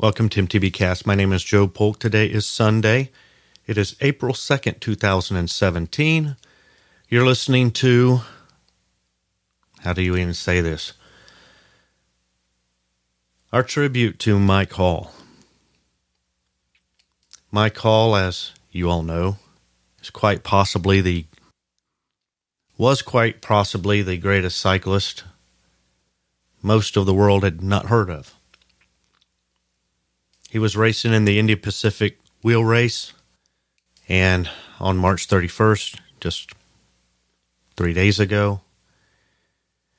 Welcome to MTB Cast. My name is Joe Polk. Today is Sunday. It is April 2nd, 2017. You're listening to, how do you even say this? Our tribute to Mike Hall. Mike Hall, as you all know, was quite possibly the greatest cyclist most of the world had not heard of. He was racing in the India Pacific wheel race, and on March 31st, just 3 days ago,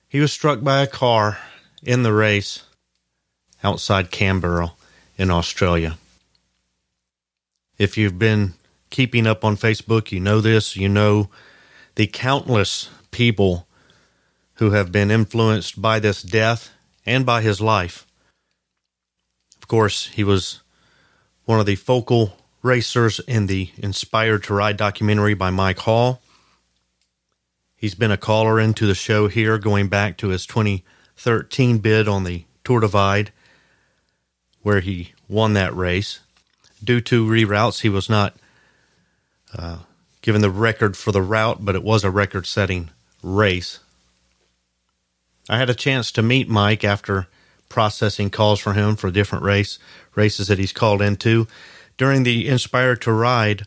he was struck by a car in the race outside Canberra in Australia. If you've been keeping up on Facebook, you know this. You know the countless people who have been influenced by this death and by his life. Of course, he was one of the focal racers in the Inspired to Ride documentary by Mike Hall. He's been a caller into the show here going back to his 2013 bid on the Tour Divide, where he won that race. Due to reroutes, he was not given the record for the route, but it was a record-setting race. I had a chance to meet Mike after processing calls for him for different races that he's called into during the Inspired to Ride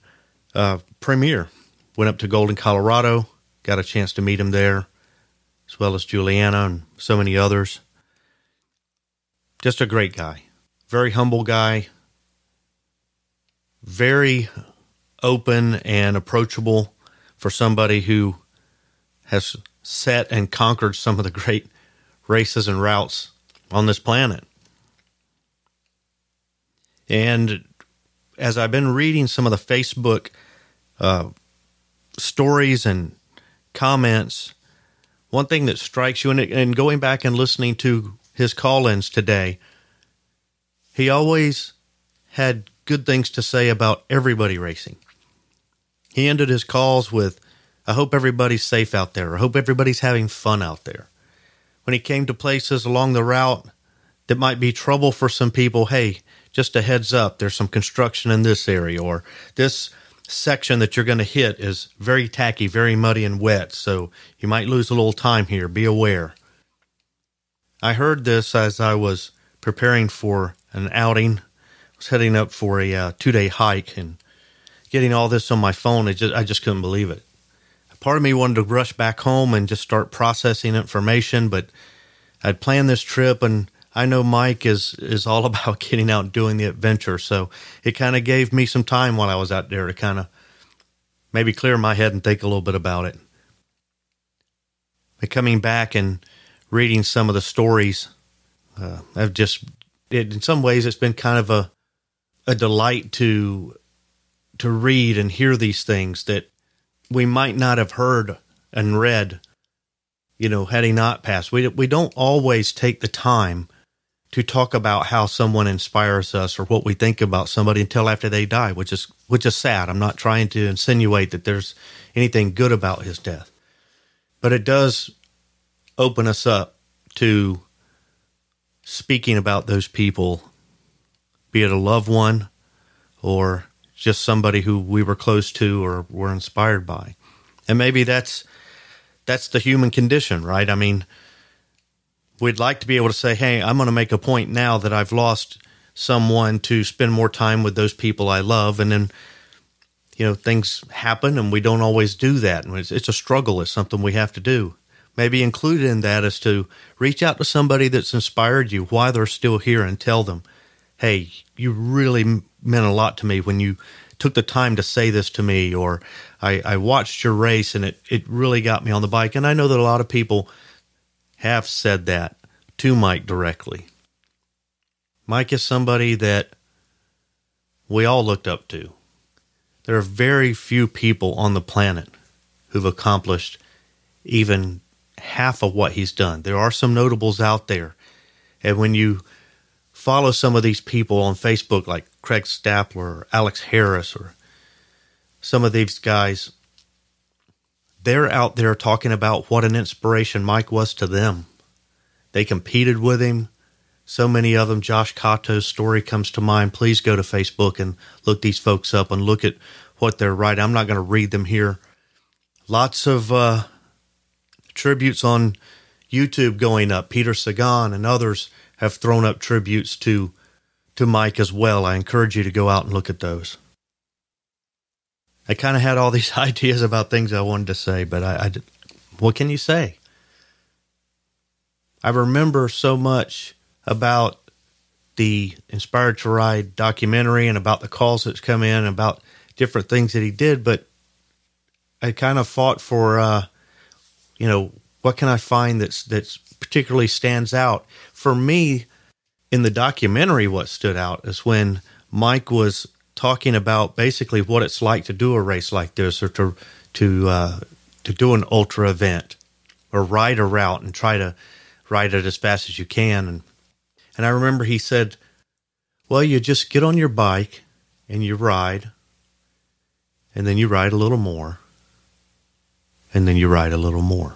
premiere. Went up to Golden, Colorado, got a chance to meet him there, as well as Juliana and so many others. Just a great guy. Very humble guy. Very open and approachable for somebody who has set and conquered some of the great races and routes on this planet. And as I've been reading some of the Facebook stories and comments, one thing that strikes you, and going back and listening to his call-ins today, he always had good things to say about everybody racing. He ended his calls with, I hope everybody's safe out there. I hope everybody's having fun out there. When he came to places along the route that might be trouble for some people, hey, just a heads up, there's some construction in this area, or this section that you're going to hit is very tacky, very muddy and wet, so you might lose a little time here. Be aware. I heard this as I was preparing for an outing. I was heading up for a 2-day hike, and getting all this on my phone, I just couldn't believe it. Part of me wanted to rush back home and just start processing information, but I'd planned this trip, and I know Mike is all about getting out and doing the adventure, so it kind of gave me some time while I was out there to kind of maybe clear my head and think a little bit about it. But coming back and reading some of the stories, in some ways it's been kind of a delight to read and hear these things that we might not have heard and read, had he not passed. We don't always take the time to talk about how someone inspires us or what we think about somebody until after they die, which is sad. I'm not trying to insinuate that there's anything good about his death, but it does open us up to speaking about those people, be it a loved one or just somebody who we were close to or were inspired by. And maybe that's the human condition, right? I mean, we'd like to be able to say, hey, I'm going to make a point now that I've lost someone to spend more time with those people I love. And then, things happen and we don't always do that. And it's a struggle. It's something we have to do. Maybe included in that is to reach out to somebody that's inspired you while they're still here and tell them, hey, you really meant a lot to me when you took the time to say this to me, or I watched your race and it really got me on the bike. And I know that a lot of people have said that to Mike directly. Mike is somebody that we all looked up to. There are very few people on the planet who've accomplished even half of what he's done. There are some notables out there. And when you follow some of these people on Facebook, like Craig Stapler or Alex Harris or some of these guys, they're out there talking about what an inspiration Mike was to them. They competed with him. So many of them. Josh Cato's story comes to mind. Please go to Facebook and look these folks up and look at what they're writing. I'm not going to read them here. Lots of tributes on YouTube going up. Peter Sagan and others have thrown up tributes to Mike as well. I encourage you to go out and look at those. I kind of had all these ideas about things I wanted to say, but what can you say? I remember so much about the Inspired to Ride documentary and about the calls that's come in and about different things that he did, but I kind of fought for, what can I find that's particularly stands out? For me, in the documentary, what stood out is when Mike was talking about basically what it's like to do a race like this, or to do an ultra event, or ride a route and try to ride it as fast as you can. And I remember he said, well, you just get on your bike and you ride, and then you ride a little more, and then you ride a little more.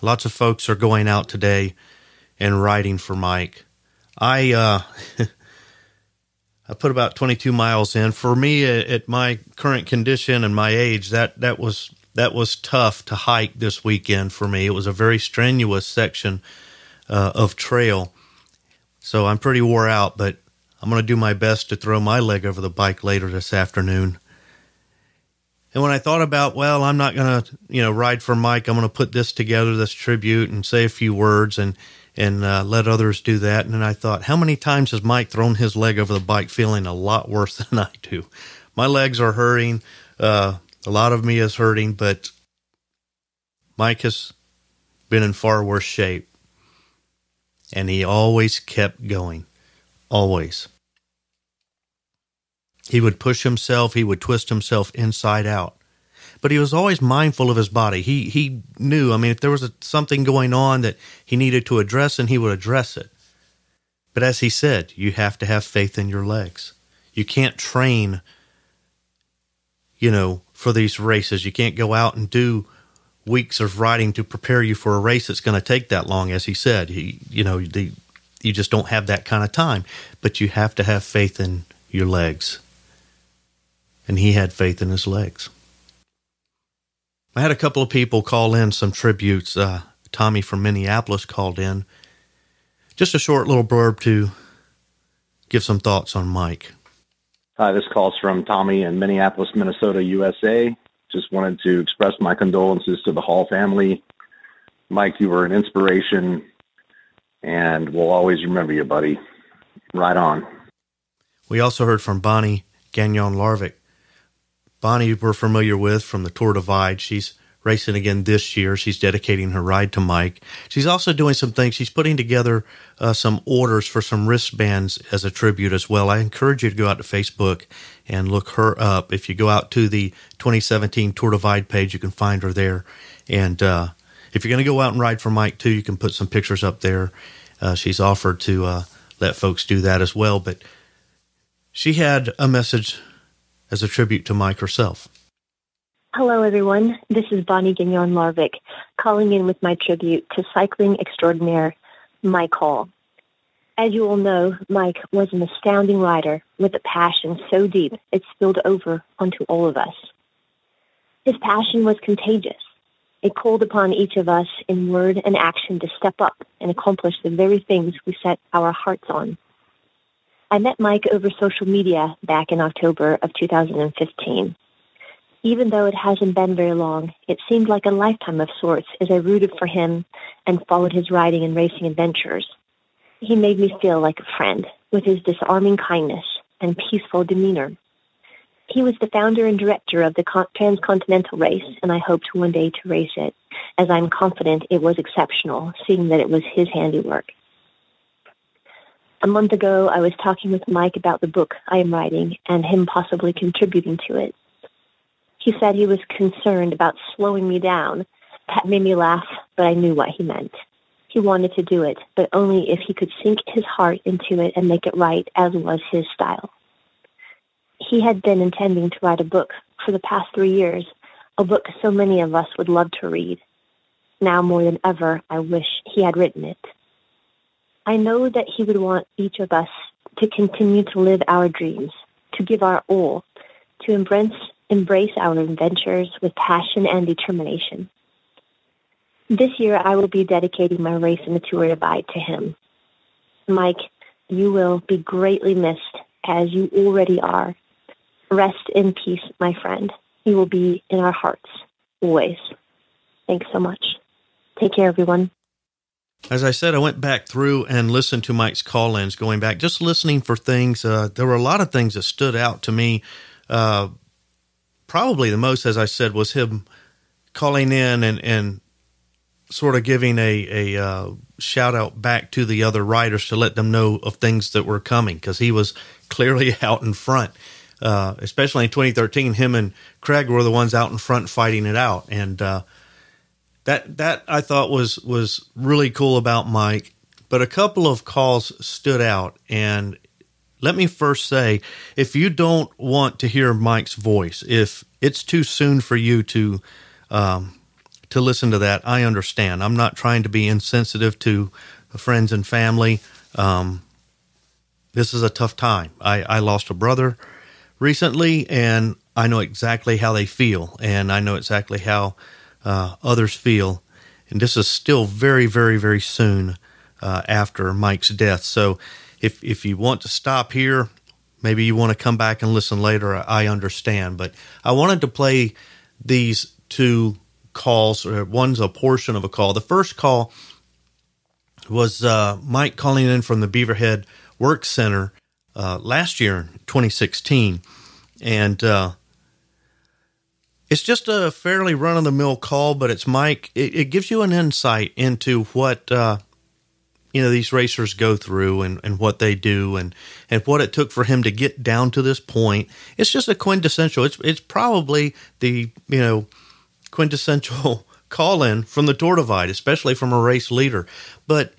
Lots of folks are going out today and riding for Mike. I put about 22 miles in. For me, at my current condition and my age, that was tough to hike this weekend for me. It was a very strenuous section of trail. So I'm pretty wore out, but I'm going to do my best to throw my leg over the bike later this afternoon. And when I thought about, well, I'm not going to, ride for Mike, I'm going to put this together, this tribute, and say a few words and let others do that. And then I thought, how many times has Mike thrown his leg over the bike feeling a lot worse than I do? My legs are hurting. A lot of me is hurting, but Mike has been in far worse shape. And he always kept going. Always. He would push himself. He would twist himself inside out. But he was always mindful of his body. He knew, if there was something going on that he needed to address, and he would address it. But as he said, you have to have faith in your legs. You can't train, for these races. You can't go out and do weeks of riding to prepare you for a race that's going to take that long, as he said. You just don't have that kind of time. But you have to have faith in your legs. And he had faith in his legs. I had a couple of people call in some tributes. Tommy from Minneapolis called in. Just a short little blurb to give some thoughts on Mike. Hi, this call's from Tommy in Minneapolis, Minnesota, USA. Just wanted to express my condolences to the Hall family. Mike, you were an inspiration, and we'll always remember you, buddy. Right on. We also heard from Bonnie Gagnon-Larvik. Bonnie, we're familiar with from the Tour Divide. She's racing again this year. She's dedicating her ride to Mike. She's also doing some things. She's putting together some orders for some wristbands as a tribute as well. I encourage you to go out to Facebook and look her up. If you go out to the 2017 Tour Divide page, you can find her there. And if you're going to go out and ride for Mike too, you can put some pictures up there. She's offered to let folks do that as well. But she had a message as a tribute to Mike herself. Hello, everyone. This is Bonnie Gagnon-Larvik, calling in with my tribute to cycling extraordinaire Mike Hall. As you all know, Mike was an astounding rider with a passion so deep it spilled over onto all of us. His passion was contagious. It called upon each of us in word and action to step up and accomplish the very things we set our hearts on. I met Mike over social media back in October of 2015. Even though it hasn't been very long, it seemed like a lifetime of sorts as I rooted for him and followed his riding and racing adventures. He made me feel like a friend with his disarming kindness and peaceful demeanor. He was the founder and director of the Transcontinental Race, and I hoped one day to race it, as I'm confident it was exceptional, seeing that it was his handiwork. A month ago, I was talking with Mike about the book I am writing and him possibly contributing to it. He said he was concerned about slowing me down. That made me laugh, but I knew what he meant. He wanted to do it, but only if he could sink his heart into it and make it right, as was his style. He had been intending to write a book for the past 3 years, a book so many of us would love to read. Now more than ever, I wish he had written it. I know that he would want each of us to continue to live our dreams, to give our all, to embrace our adventures with passion and determination. This year, I will be dedicating my race in the Tour Divide to him. Mike, you will be greatly missed, as you already are. Rest in peace, my friend. You will be in our hearts, always. Thanks so much. Take care, everyone. As I said, I went back through and listened to Mike's call-ins, going back, just listening for things. There were a lot of things that stood out to me. Probably the most, as I said, was him calling in and sort of giving a shout out back to the other riders to let them know of things that were coming, because he was clearly out in front. Especially in 2013, him and Craig were the ones out in front fighting it out. And that I thought was really cool about Mike. But a couple of calls stood out. And let me first say, if you don't want to hear Mike's voice, if it's too soon for you to listen to that, I understand. I'm not trying to be insensitive to friends and family. This is a tough time. I lost a brother recently, and I know exactly how they feel, and I know exactly how others feel. And this is still very, very, very soon after Mike's death. So if you want to stop here, maybe you want to come back and listen later, I understand. But I wanted to play these two calls. One's a portion of a call. The first call was Mike calling in from the Beaverhead Work Center last year, 2016. And it's just a fairly run-of-the-mill call, but it's Mike. It gives you an insight into what these racers go through and what they do and what it took for him to get down to this point. It's just a quintessential. It's probably the quintessential call-in from the Tour Divide, especially from a race leader. But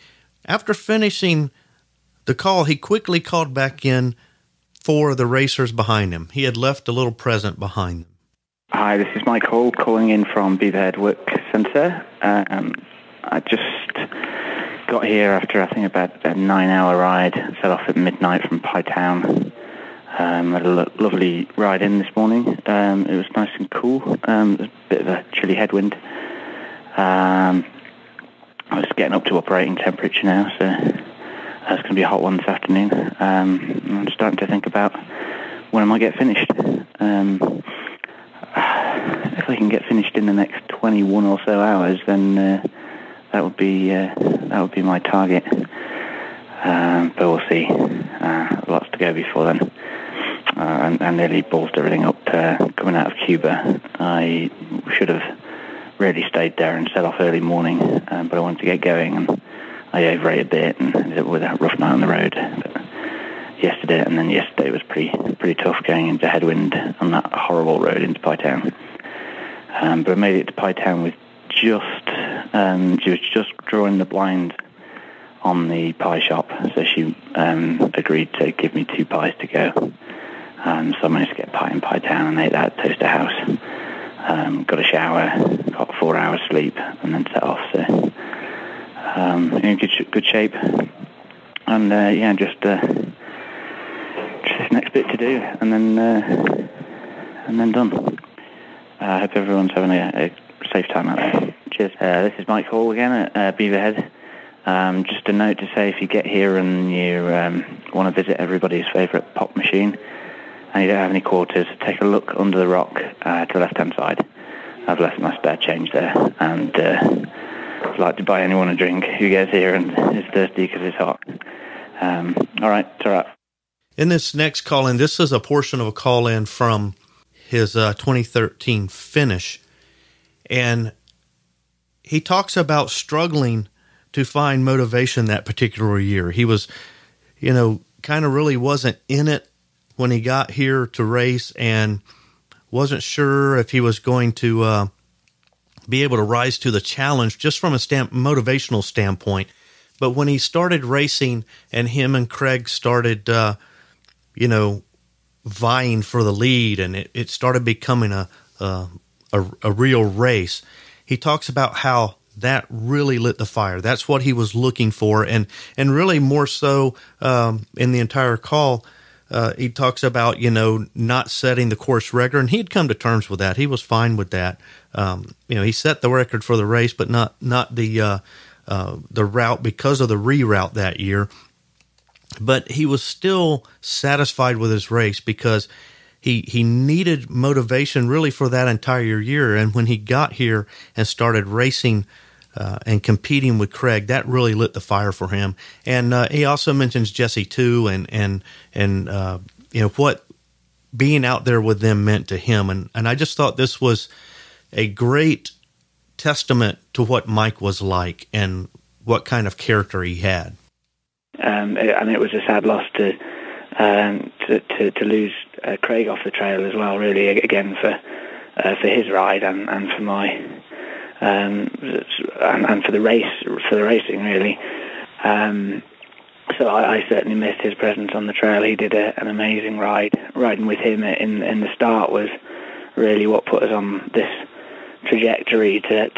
after finishing the call, he quickly called back in for the racers behind him. He had left a little present behind them. Hi, this is Mike Hall calling in from Beaverhead Work Centre. I just got here after, I think, about a 9-hour ride. Set off at midnight from Pye Town. Had a lovely ride in this morning. It was nice and cool. It was a bit of a chilly headwind. I was getting up to operating temperature now, so it's going to be a hot one this afternoon. I'm starting to think about when I might get finished. If I can get finished in the next 21 or so hours, then that would be my target. But we'll see. Lots to go before then. I nearly ballsed everything up coming out of Cuba. I should have really stayed there and set off early morning, but I wanted to get going, and I overate a bit and ended up with a rough night on the road. But yesterday was pretty tough going into headwind on that horrible road into Pye Town. But I made it to Pye Town with she was just drawing the blind on the pie shop, so she agreed to give me 2 pies to go. So I managed to get pie in Pye Town and ate that at Toaster House. Got a shower, got 4 hours sleep, and then set off. So in good shape, and just this next bit to do, and then done. I hope everyone's having a safe time out there. Cheers. This is Mike Hall again at Beaverhead. Just a note to say, if you get here and you want to visit everybody's favourite pop machine and you don't have any quarters, take a look under the rock to the left-hand side. I've left my spare change there, and I'd like to buy anyone a drink who gets here and is thirsty because it's hot. All right, ta-ra. In this next call-in, this is a portion of a call-in from his 2013 finish, and he talks about struggling to find motivation that particular year. He was, kind of really wasn't in it when he got here to race, and wasn't sure if he was going to be able to rise to the challenge just from a motivational standpoint. But when he started racing and him and Craig started, vying for the lead, and it started becoming a real race, he talks about how that really lit the fire. That's what he was looking for, and really more so in the entire call. He talks about, not setting the course record, and he'd come to terms with that. He was fine with that. He set the record for the race, but not the route because of the reroute that year. But he was still satisfied with his race because he needed motivation really for that entire year. And when he got here and started racing and competing with Craig, that really lit the fire for him. And he also mentions Jesse too, and what being out there with them meant to him. And I just thought this was a great testament to what Mike was like and what kind of character he had. And it was a sad loss to lose Craig off the trail as well. Really, again for his ride and for my and for the racing really. So I certainly missed his presence on the trail. He did an amazing ride. Riding with him in the start was really what put us on this trajectory to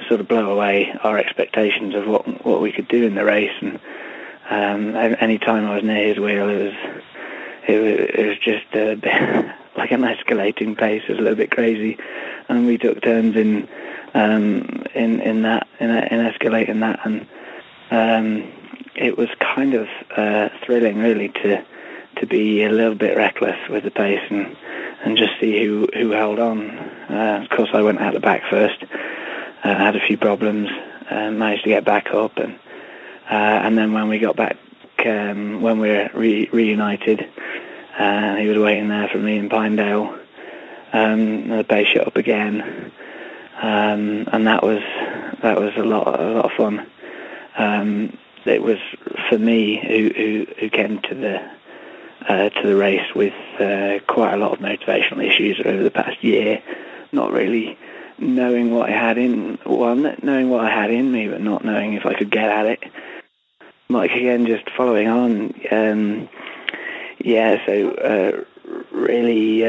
sort of blow away our expectations of what we could do in the race. And any time I was near his wheel, it was just a bit like an escalating pace. It was a little bit crazy, and we took turns in escalating that, and it was kind of thrilling really to be a little bit reckless with the pace and just see who held on. Of course, I went out the back first, had a few problems, managed to get back up, and then when we got back, when we were reunited, he was waiting there for me in Pinedale. The pace shot up again, and that was a lot of fun. It was for me who came to the race with quite a lot of motivational issues over the past year, not really knowing what I had knowing what I had in me, but not knowing if I could get at it. Like again, just following on, really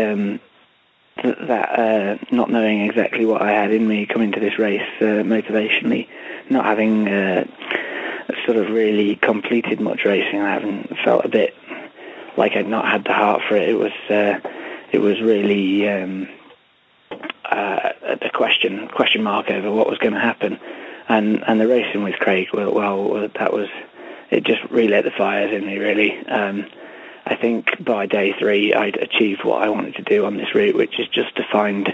that not knowing exactly what I had in me coming to this race motivationally, not having sort of really completed much racing. I haven't felt a bit like I'd not had the heart for it. It was really a question mark over what was going to happen, and the racing with Craig, well, that was, it just relit the fires in me really. I think by day 3 I'd achieved what I wanted to do on this route, which is just to find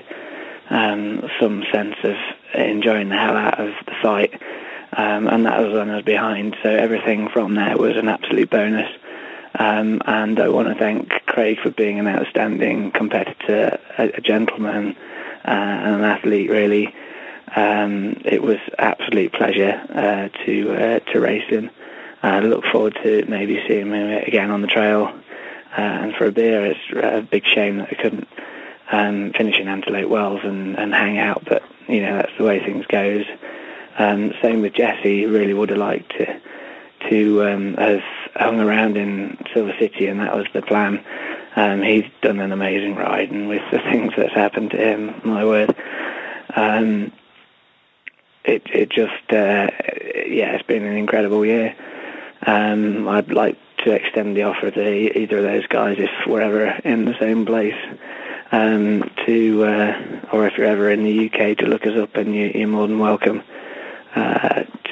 some sense of enjoying the hell out of the fight, and that was when I was behind. So everything from there was an absolute bonus. And I want to thank Craig for being an outstanding competitor, a gentleman, and an athlete really. It was absolute pleasure to race him. I look forward to maybe seeing him again on the trail and for a beer. It's a big shame that I couldn't finish in Antelope Wells and hang out, but that's the way things goes. Same with Jesse. Really would have liked to have hung around in Silver City, and that was the plan. He's done an amazing ride, and with the things that's happened to him, my word, it's been an incredible year. I'd like to extend the offer to either of those guys if we're ever in the same place, or if you're ever in the UK, to look us up, and you're more than welcome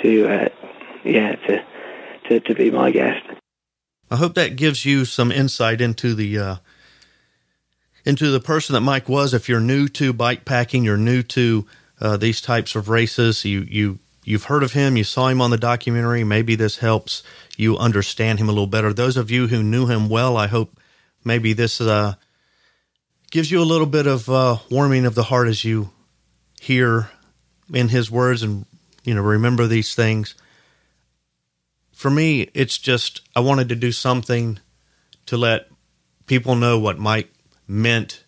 to be my guest. I hope that gives you some insight into the person that Mike was. If you're new to bike packing, you're new to these types of races, you've heard of him, you saw him on the documentary. Maybe this helps you understand him a little better. Those of you who knew him well, I hope maybe this gives you a little bit of warming of the heart as you hear in his words and remember these things. For me, it's just, I wanted to do something to let people know what Mike meant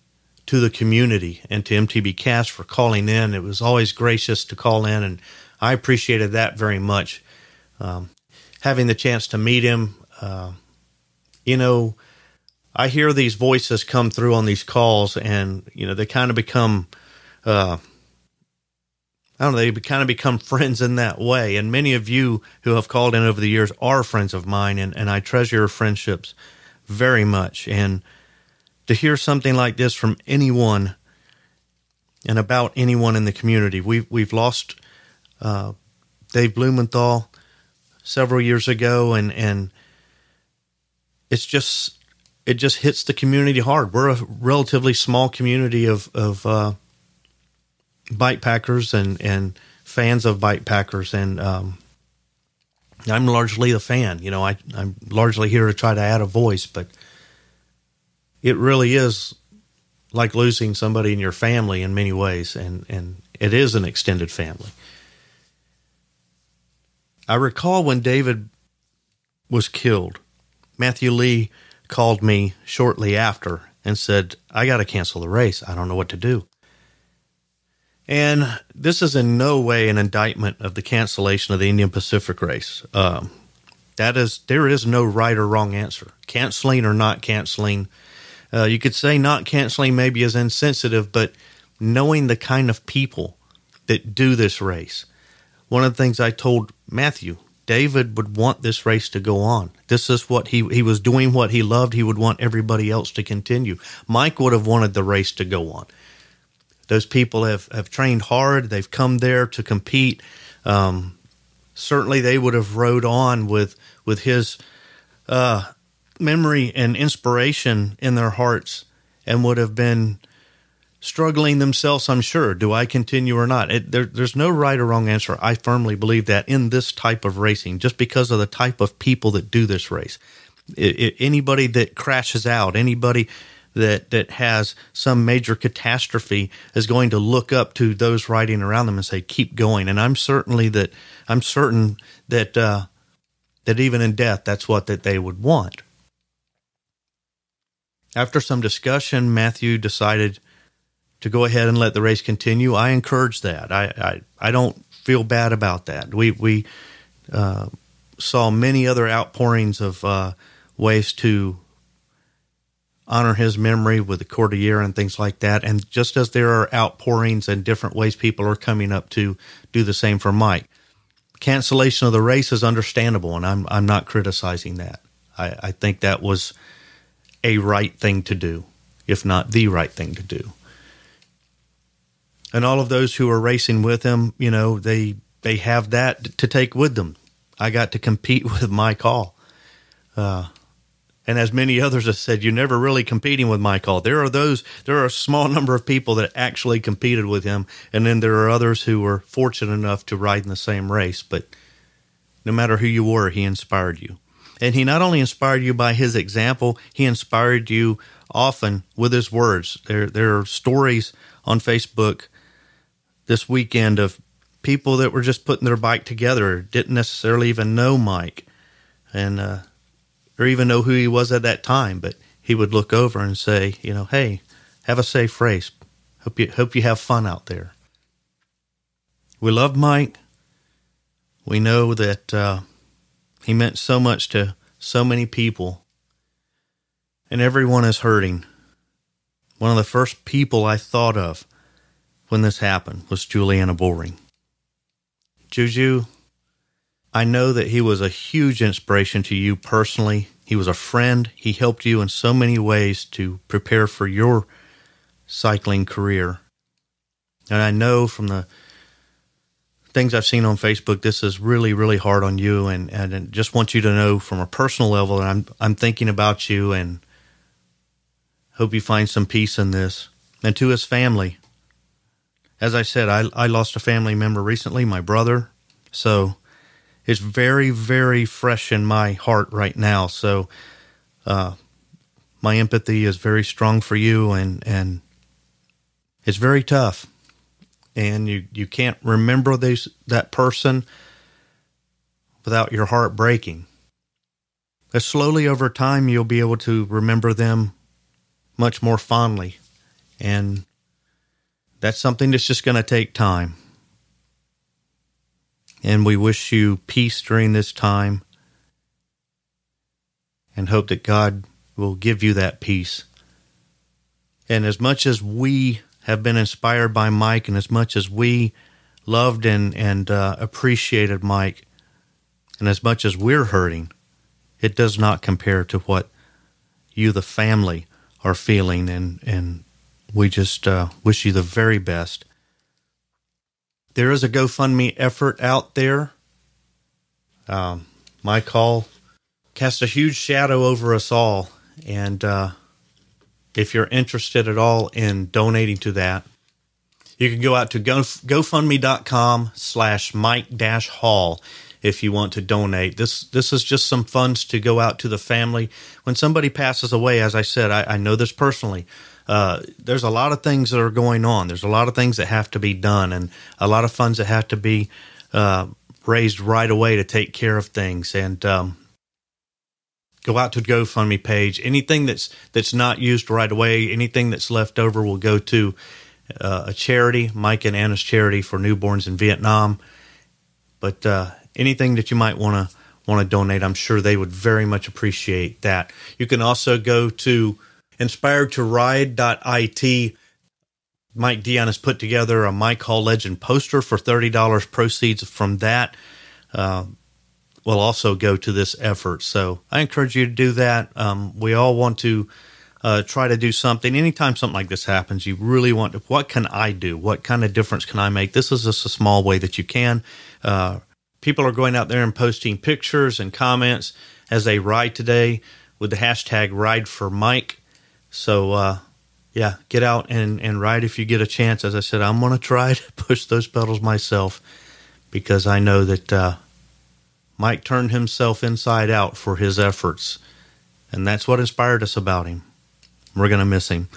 to the community and to MTB Cast for calling in. It was always gracious to call in, and I appreciated that very much. Having the chance to meet him, I hear these voices come through on these calls, and, they kind of become I don't know, they kind of become friends in that way. And many of you who have called in over the years are friends of mine, and I treasure your friendships very much. And to hear something like this from anyone and about anyone in the community, we've lost Dave Blumenthal several years ago, and it just hits the community hard. We're a relatively small community of bike packers and fans of bike packers, and I'm largely a fan. You know, I'm largely here to try to add a voice, but it really is like losing somebody in your family in many ways, and it is an extended family. I recall when David was killed, Matthew Lee called me shortly after and said, I got to cancel the race. I don't know what to do. And this is in no way an indictment of the cancellation of the Indian Pacific race. There is no right or wrong answer. Canceling or not canceling. You could say not canceling maybe is insensitive, but knowing the kind of people that do this race. One of the things I told Matthew, David would want this race to go on. This is what he was doing, what he loved. He would want everybody else to continue. Mike would have wanted the race to go on. Those people have trained hard. They've come there to compete. Certainly they would have rode on with his memory and inspiration in their hearts, and would have been struggling themselves, I'm sure. Do I continue or not? There's no right or wrong answer. I firmly believe that in this type of racing, just because of the type of people that do this race. Anybody that crashes out, anybody that has some major catastrophe is going to look up to those riding around them and say, keep going. And I'm certain that even in death, that's what that they would want. After some discussion, Matthew decided to go ahead and let the race continue. I encourage that. I don't feel bad about that. We saw many other outpourings of ways to honor his memory with the Cordillera and things like that. And just as there are outpourings and different ways people are coming up to do the same for Mike, cancellation of the race is understandable, and I'm not criticizing that. I think that was a right thing to do, if not the right thing to do. And all of those who are racing with him, you know, they have that to take with them. I got to compete with Mike Hall. And as many others have said, you're never really competing with Mike Hall. There are a small number of people that actually competed with him, and then there are others who were fortunate enough to ride in the same race. But no matter who you were, he inspired you. And he not only inspired you by his example, he inspired you often with his words. There are stories on Facebook this weekend of people that were just putting their bike together, didn't necessarily even know Mike, and or even know who he was at that time, but he would look over and say, you know, hey, have a safe race. Hope you have fun out there. We love Mike. We know that he meant so much to so many people, and everyone is hurting. One of the first people I thought of when this happened was Juliana Boring. Juju, I know that he was a huge inspiration to you personally. He was a friend. He helped you in so many ways to prepare for your cycling career. And I know from the things I've seen on Facebook, this is really, really hard on you. And I just want you to know from a personal level that I'm thinking about you and hope you find some peace in this. And to his family, as I said, I lost a family member recently, my brother. So it's very, very fresh in my heart right now. So my empathy is very strong for you, and it's very tough. And you can't remember that person without your heart breaking. But slowly over time, you'll be able to remember them much more fondly. And that's something that's just going to take time. And we wish you peace during this time and hope that God will give you that peace. And as much as we have been inspired by Mike, and as much as we loved and appreciated Mike. And as much as we're hurting, it does not compare to what you, the family, are feeling. And we just wish you the very best. There is a GoFundMe effort out there. My call cast a huge shadow over us all. And if you're interested at all in donating to that, you can go out to GoFundMe.com/Mike-Hall if you want to donate. This is just some funds to go out to the family. When somebody passes away, as I said, I know this personally. There's a lot of things that are going on. There's a lot of things that have to be done, and a lot of funds that have to be raised right away to take care of things. And go out to the GoFundMe page. Anything that's not used right away, anything that's left over will go to a charity, Mike and Anna's charity for newborns in Vietnam. But anything that you might want to donate, I'm sure they would very much appreciate that. You can also go to inspiredtoride.it. Mike Dion has put together a Mike Hall Legend poster for $30. Proceeds from that will also go to this effort. So I encourage you to do that. We all want to try to do something. Anytime something like this happens, you really want to, what can I do? What kind of difference can I make? This is just a small way that you can. People are going out there and posting pictures and comments as they ride today with the hashtag #RideForMike. So, get out and ride if you get a chance. As I said, I'm going to try to push those pedals myself because I know that Mike turned himself inside out for his efforts, and that's what inspired us about him. We're going to miss him.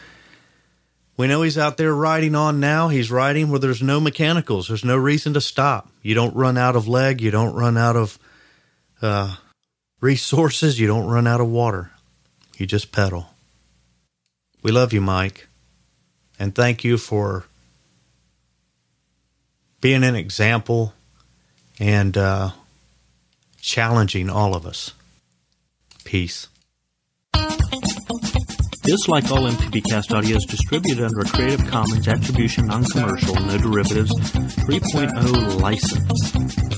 We know he's out there riding on now. He's riding where there's no mechanicals. There's no reason to stop. You don't run out of leg. You don't run out of resources. You don't run out of water. You just pedal. We love you, Mike. And thank you for being an example and challenging all of us. Peace. This, like all MTBcast audio, is distributed under a Creative Commons Attribution Non-Commercial No Derivatives 3.0 license.